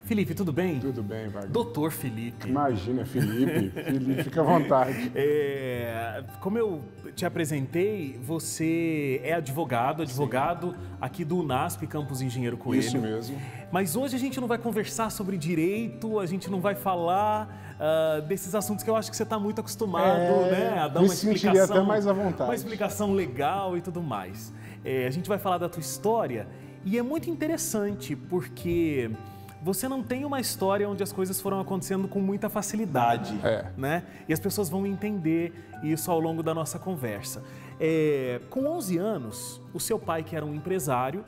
Felipe, tudo bem? Tudo bem, Wagner. Doutor Felipe. Imagina, Felipe. Felipe, fica à vontade. Como eu te apresentei, você é advogado aqui do UNASP, Campus Engenheiro Coelho. Isso mesmo. Mas hoje a gente não vai conversar sobre direito, a gente não vai falar desses assuntos que eu acho que você está muito acostumado, né? A dar uma explicação. Me sentiria até mais à vontade. Uma explicação legal e tudo mais. A gente vai falar da tua história e é muito interessante porque você não tem uma história onde as coisas foram acontecendo com muita facilidade, né? E as pessoas vão entender isso ao longo da nossa conversa. Com 11 anos, o seu pai, que era um empresário,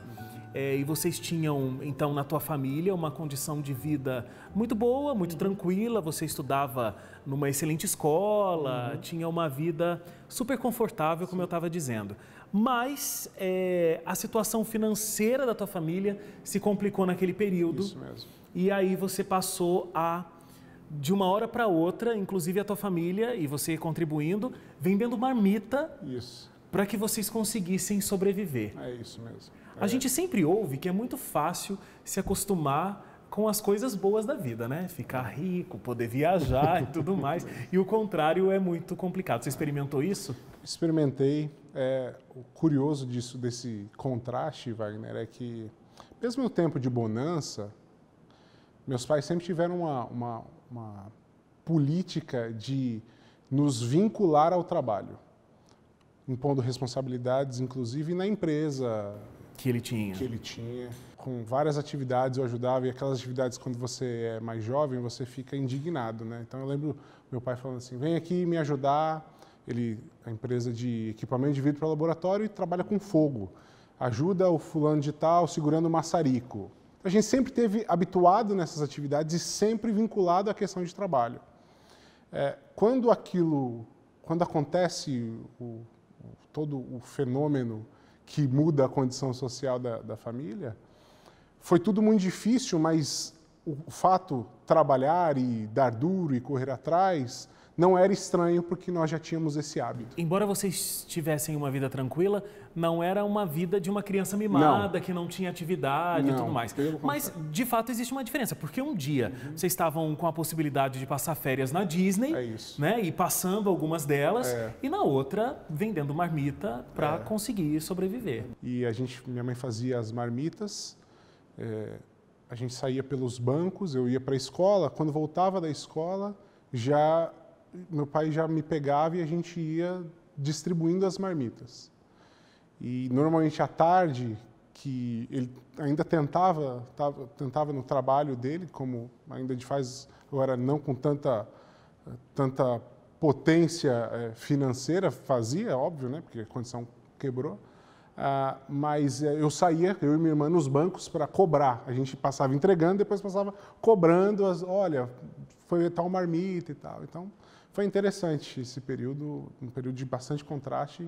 e vocês tinham, então, na tua família, uma condição de vida muito boa, muito tranquila, você estudava numa excelente escola, tinha uma vida super confortável, como eu estava dizendo. Mas a situação financeira da tua família se complicou naquele período. Isso mesmo. E aí você passou de uma hora para outra, inclusive a tua família e você contribuindo, vendendo marmita para que vocês conseguissem sobreviver. É isso mesmo. A gente sempre ouve que é muito fácil se acostumar com as coisas boas da vida, né? Ficar rico, poder viajar e tudo mais. E o contrário é muito complicado. Você experimentou isso? Experimentei. O curioso desse contraste, Wagner, é que mesmo no tempo de bonança, meus pais sempre tiveram uma política de nos vincular ao trabalho, impondo responsabilidades, inclusive na empresa que ele tinha. Com várias atividades eu ajudava, e aquelas atividades, quando você é mais jovem, você fica indignado, né? Então eu lembro meu pai falando assim, vem aqui me ajudar, a empresa de equipamento de vidro para laboratório e trabalha com fogo, ajuda o fulano de tal segurando o maçarico. A gente sempre esteve habituado nessas atividades e sempre vinculado à questão de trabalho. Quando acontece todo o fenômeno que muda a condição social da família, foi tudo muito difícil, mas o fato de trabalhar e dar duro e correr atrás não era estranho, porque nós já tínhamos esse hábito. Embora vocês tivessem uma vida tranquila, não era uma vida de uma criança mimada, que não tinha atividade e tudo mais. Mas, de fato, existe uma diferença, porque um dia vocês estavam com a possibilidade de passar férias na Disney, né, e passando algumas delas, e na outra, vendendo marmita para conseguir sobreviver. E minha mãe fazia as marmitas, a gente saía pelos bancos, eu ia para a escola, quando voltava da escola, meu pai já me pegava e a gente ia distribuindo as marmitas. E normalmente à tarde, que ele ainda tentava no trabalho dele, como ainda faz agora, não com tanta potência financeira, fazia, óbvio, né, porque a condição quebrou. Mas eu e minha irmã nos bancos para cobrar. A gente passava entregando, depois passava cobrando, olha, foi tal marmita e tal. Então, foi interessante esse período, um período de bastante contraste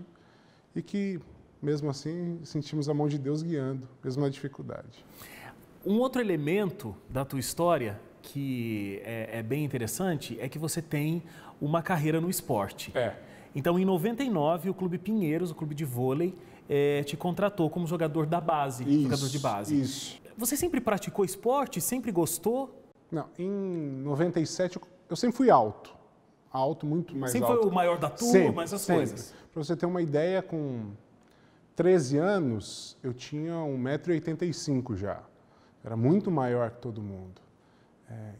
e que, mesmo assim, sentimos a mão de Deus guiando, mesmo na dificuldade. Um outro elemento da tua história que é bem interessante é que você tem uma carreira no esporte. Então, em 99, o Clube Pinheiros, o clube de vôlei, te contratou como jogador da base, jogador de base. Isso. Você sempre praticou esporte? Sempre gostou? Não, em 97 eu sempre fui alto, muito mais alto. Sempre foi o maior da turma, essas coisas? Para você ter uma ideia, com 13 anos eu tinha 1,85 m já, era muito maior que todo mundo.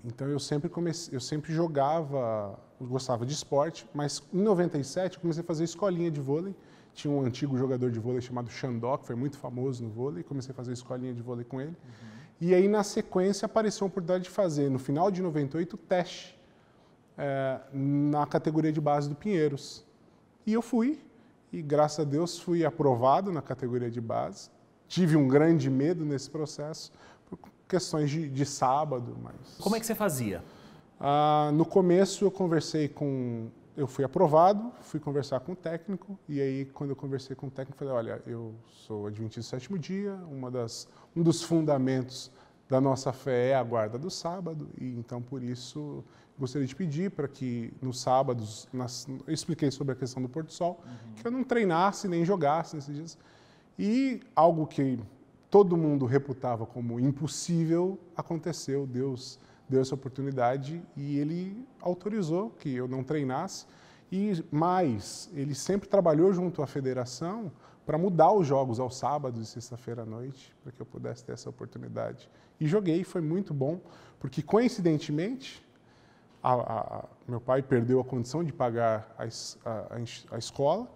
Então eu sempre jogava, eu gostava de esporte, mas em 97 eu comecei a fazer escolinha de vôlei. Tinha um antigo jogador de vôlei chamado Xandó, que foi muito famoso no vôlei, comecei a fazer escolinha de vôlei com ele. E aí, na sequência, apareceu a oportunidade de fazer, no final de 98, o teste na categoria de base do Pinheiros. E eu fui, e graças a Deus fui aprovado na categoria de base. Tive um grande medo nesse processo, por questões de sábado. Mas... Como é que você fazia? No começo eu fui aprovado, fui conversar com o técnico, e aí quando eu conversei com o técnico, falei, olha, eu sou adventista do sétimo dia, um dos fundamentos da nossa fé é a guarda do sábado, e então por isso gostaria de pedir para que nos sábados, eu expliquei sobre a questão do pôr do sol, que eu não treinasse nem jogasse nesses dias. E algo que todo mundo reputava como impossível, aconteceu, Deus deu essa oportunidade e Ele autorizou que eu não treinasse. E mais, Ele sempre trabalhou junto à federação para mudar os jogos aos sábados e sexta-feira à noite, para que eu pudesse ter essa oportunidade. E joguei, foi muito bom, porque coincidentemente, meu pai perdeu a condição de pagar a escola,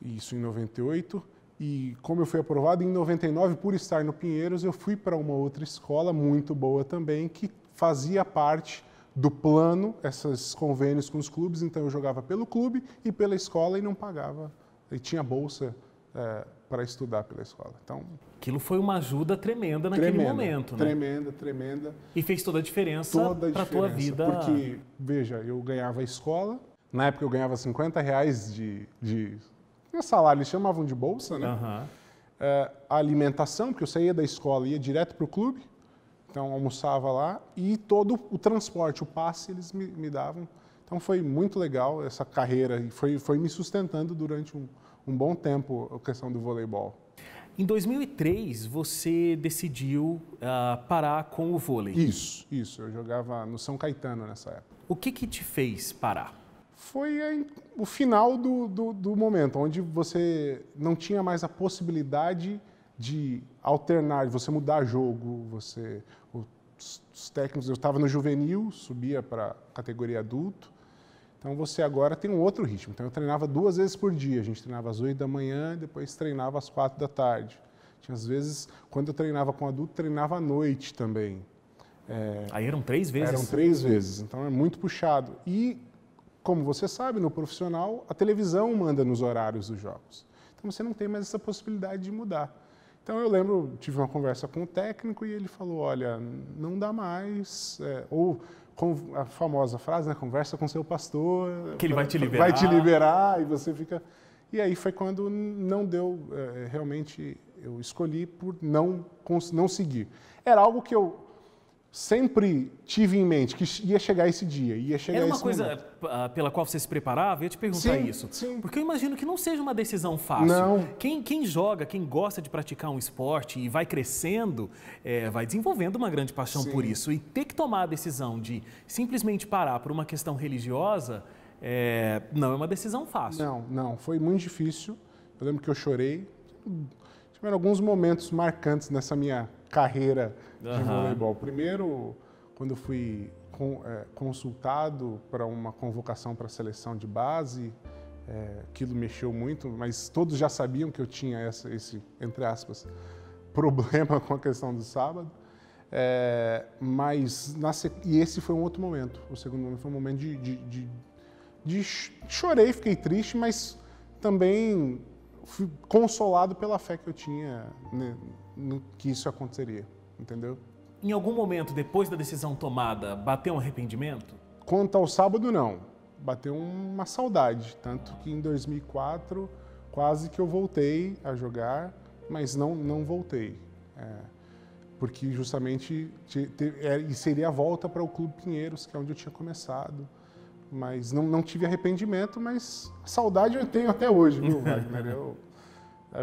isso em 98, e como eu fui aprovado em 99 por estar no Pinheiros, eu fui para uma outra escola muito boa também, que fazia parte do plano, esses convênios com os clubes, então eu jogava pelo clube e pela escola e não pagava, e tinha bolsa para estudar pela escola. Então, aquilo foi uma ajuda tremenda naquele momento, né? Tremenda. E fez toda a diferença para a tua vida. Porque, veja, eu ganhava a escola, na época eu ganhava R$50 de salário, eles chamavam de bolsa, né? A alimentação, porque eu saía da escola e ia direto para o clube, então almoçava lá, e todo o transporte, o passe, eles me davam. Então foi muito legal essa carreira e foi me sustentando durante um bom tempo a questão do voleibol. Em 2003, você decidiu parar com o vôlei. Isso. Eu jogava no São Caetano nessa época. O que te fez parar? Foi o final do momento, onde você não tinha mais a possibilidade de alternar, de você mudar jogo. Os técnicos, eu estava no juvenil, subia para a categoria adulto. Então você agora tem um outro ritmo. Então eu treinava 2 vezes por dia. A gente treinava às 8 da manhã e depois treinava às 4 da tarde. Tinha, às vezes, quando eu treinava com adulto, treinava à noite também. Aí eram 3 vezes? Eram 3 vezes. Então é muito puxado. E, como você sabe, no profissional, a televisão manda nos horários dos jogos. Então você não tem mais essa possibilidade de mudar. Então eu lembro, tive uma conversa com o técnico e ele falou, olha, não dá mais, ou com a famosa frase, né, conversa com seu pastor, que ele vai te liberar. Vai te liberar e você fica... E aí foi quando não deu, realmente eu escolhi por não seguir. Era algo que eu sempre tive em mente, que ia chegar esse dia, ia chegar esse momento. Era uma coisa pela qual você se preparava? Eu ia te perguntar isso. Sim. Porque eu imagino que não seja uma decisão fácil. Não. Quem joga, quem gosta de praticar um esporte e vai crescendo, vai desenvolvendo uma grande paixão por isso. E ter que tomar a decisão de simplesmente parar por uma questão religiosa, não é uma decisão fácil. Não. Foi muito difícil. Eu lembro que eu chorei. Tiveram alguns momentos marcantes nessa minha carreira de voleibol. Primeiro, quando eu fui consultado para uma convocação para a seleção de base, aquilo mexeu muito, mas todos já sabiam que eu tinha esse, entre aspas, problema com a questão do sábado. E esse foi um outro momento. O segundo momento foi um momento de chorei, fiquei triste, mas também fui consolado pela fé que eu tinha, né, no que isso aconteceria, entendeu? Em algum momento, depois da decisão tomada, bateu um arrependimento? Quanto ao sábado, não. Bateu uma saudade, tanto que em 2004 quase que eu voltei a jogar, mas não voltei. Porque justamente seria a volta para o Clube Pinheiros, que é onde eu tinha começado. Mas não tive arrependimento, mas saudade eu tenho até hoje, viu, Wagner? Eu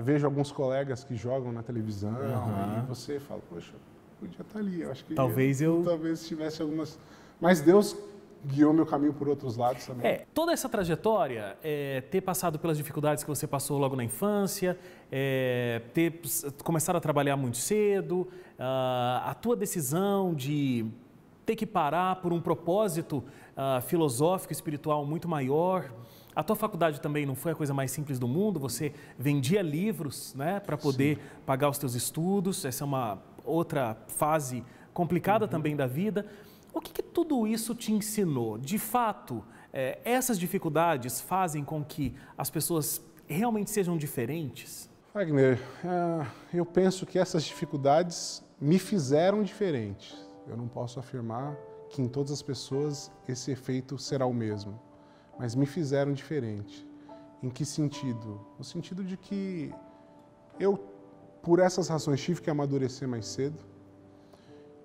vejo alguns colegas que jogam na televisão e você fala, poxa, podia estar ali. Eu acho que talvez tivesse algumas... Mas Deus guiou meu caminho por outros lados também. Toda essa trajetória, ter passado pelas dificuldades que você passou logo na infância, ter começado a trabalhar muito cedo, a tua decisão de ter que parar por um propósito filosófico, espiritual muito maior. A tua faculdade também não foi a coisa mais simples do mundo, você vendia livros, né, para poder pagar os teus estudos, essa é uma outra fase complicada também da vida. O que tudo isso te ensinou? De fato, essas dificuldades fazem com que as pessoas realmente sejam diferentes? Wagner, eu penso que essas dificuldades me fizeram diferente. Eu não posso afirmar que em todas as pessoas esse efeito será o mesmo, mas me fizeram diferente. Em que sentido? No sentido de que eu, por essas razões, tive que amadurecer mais cedo,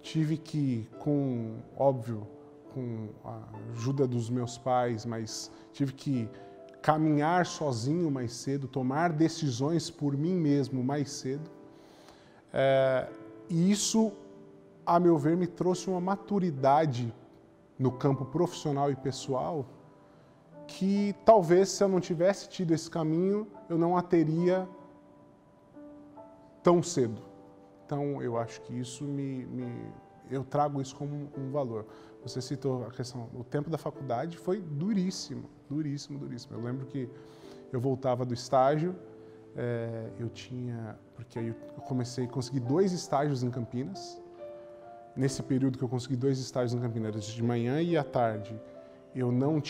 tive que, óbvio, com a ajuda dos meus pais, mas tive que caminhar sozinho mais cedo, tomar decisões por mim mesmo mais cedo. E isso, a meu ver, me trouxe uma maturidade no campo profissional e pessoal que talvez, se eu não tivesse tido esse caminho, eu não a teria tão cedo. Então, eu acho que isso eu trago isso como um valor. Você citou a questão, o tempo da faculdade foi duríssimo, duríssimo, duríssimo. Eu lembro que eu voltava do estágio, porque aí eu consegui 2 estágios em Campinas. Nesse período que eu consegui 2 estágios em Campinas, de manhã e à tarde, eu não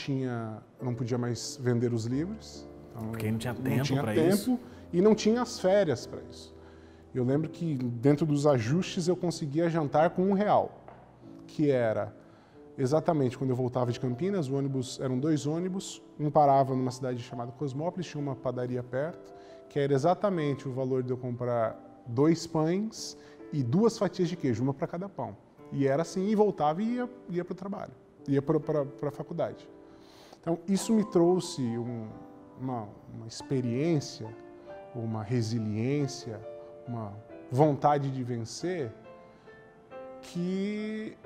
podia mais vender os livros. Então, porque não tinha tempo para isso. E não tinha as férias para isso. Eu lembro que dentro dos ajustes eu conseguia jantar com R$1, que era exatamente quando eu voltava de Campinas, eram 2 ônibus, um parava numa cidade chamada Cosmópolis, tinha uma padaria perto, que era exatamente o valor de eu comprar 2 pães e 2 fatias de queijo, uma para cada pão. E era assim, e voltava e ia para o trabalho, ia para a faculdade. Então, isso me trouxe uma experiência, uma resiliência, uma vontade de vencer que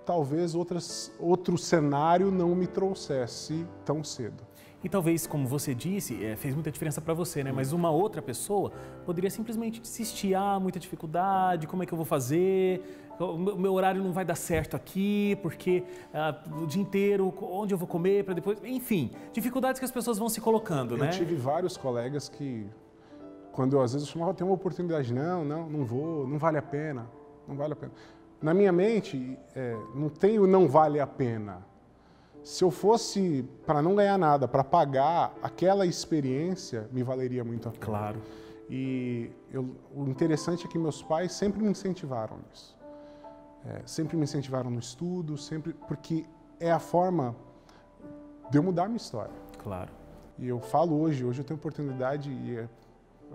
talvez outro cenário não me trouxesse tão cedo. E talvez, como você disse, fez muita diferença para você, né? Mas uma outra pessoa poderia simplesmente desistir. Muita dificuldade, como é que eu vou fazer? O meu horário não vai dar certo aqui, porque o dia inteiro, onde eu vou comer para depois... Enfim, dificuldades que as pessoas vão se colocando, né? Eu tive vários colegas que, quando às vezes eu chamava, tem uma oportunidade, não vou, não vale a pena, não vale a pena. Na minha mente, não vale a pena. Se eu fosse para não ganhar nada, para pagar aquela experiência, me valeria muito a pena. Claro. E o interessante é que meus pais sempre me incentivaram nisso. Sempre me incentivaram no estudo, porque é a forma de eu mudar a minha história. Claro. E eu falo hoje eu tenho oportunidade,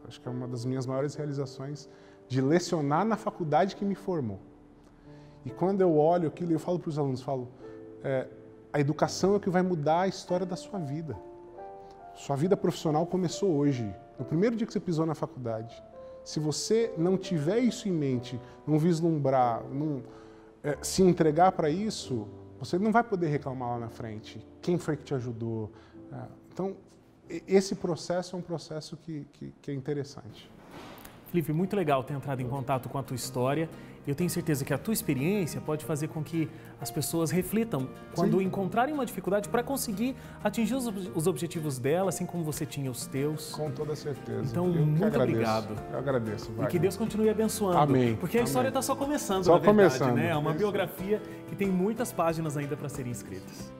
acho que é uma das minhas maiores realizações, de lecionar na faculdade que me formou. E quando eu olho aquilo, eu falo para os alunos, a educação é o que vai mudar a história da sua vida. Sua vida profissional começou hoje, no primeiro dia que você pisou na faculdade. Se você não tiver isso em mente, não vislumbrar, se entregar para isso, você não vai poder reclamar lá na frente. Quem foi que te ajudou? Então, esse processo é um processo que é interessante. Felipe, muito legal ter entrado em contato com a tua história. Eu tenho certeza que a tua experiência pode fazer com que as pessoas reflitam quando encontrarem uma dificuldade para conseguir atingir os objetivos dela, assim como você tinha os teus. Com toda certeza. Então, muito obrigado. Eu agradeço. Wagner. E que Deus continue abençoando. Amém. Porque a história está só começando, só na verdade, começando. né? É uma biografia que tem muitas páginas ainda para serem escritas.